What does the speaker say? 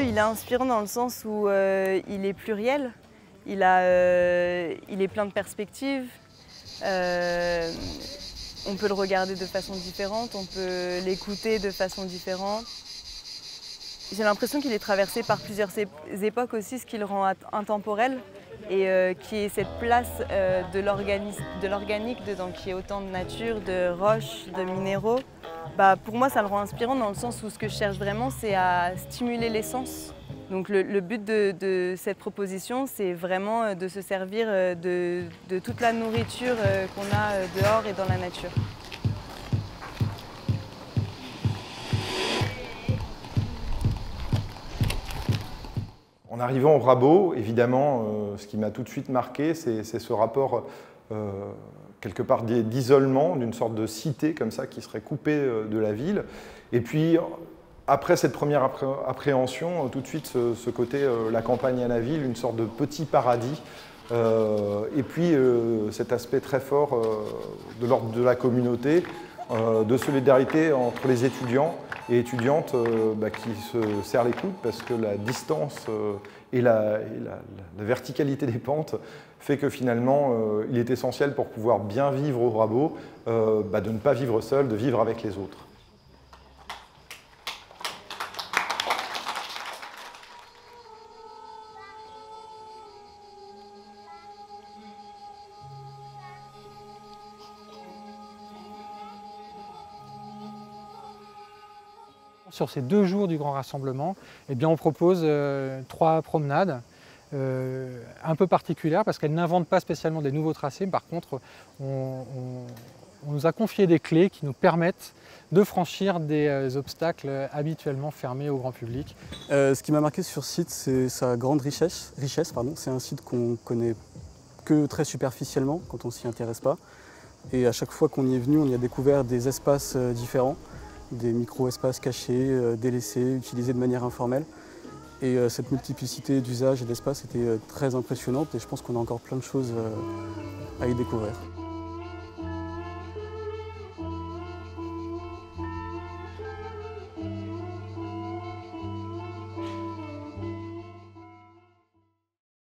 il est inspirant dans le sens où il est pluriel, il est plein de perspectives. On peut le regarder de façon différente, on peut l'écouter de façon différente. J'ai l'impression qu'il est traversé par plusieurs époques aussi, ce qui le rend intemporel et qui est cette place de l'organique dedans, qui est autant de nature, de roches, de minéraux. Pour moi, ça le rend inspirant dans le sens où ce que je cherche vraiment, c'est à stimuler les sens. Donc le but de cette proposition, c'est vraiment de se servir de toute la nourriture qu'on a dehors et dans la nature. En arrivant au Rabot, évidemment, ce qui m'a tout de suite marqué, c'est ce rapport quelque part d'isolement, d'une sorte de cité comme ça qui serait coupée de la ville. Et puis, après cette première appréhension, tout de suite ce côté la campagne à la ville, une sorte de petit paradis. Et puis cet aspect très fort de l'ordre de la communauté, de solidarité entre les étudiants et étudiantes qui se serrent les coudes parce que la distance et la verticalité des pentes fait que finalement il est essentiel pour pouvoir bien vivre au Rabot de ne pas vivre seul, de vivre avec les autres. Sur ces 2 jours du grand rassemblement, on propose 3 promenades un peu particulières parce qu'elles n'inventent pas spécialement des nouveaux tracés. Par contre, on nous a confié des clés qui nous permettent de franchir des obstacles habituellement fermés au grand public. Ce qui m'a marqué sur ce site, c'est sa grande richesse. C'est un site qu'on connaît que très superficiellement quand on ne s'y intéresse pas. Et à chaque fois qu'on y est venu, on y a découvert des espaces différents, des micro-espaces cachés, délaissés, utilisés de manière informelle. Et cette multiplicité d'usages et d'espaces était très impressionnante et je pense qu'on a encore plein de choses à y découvrir.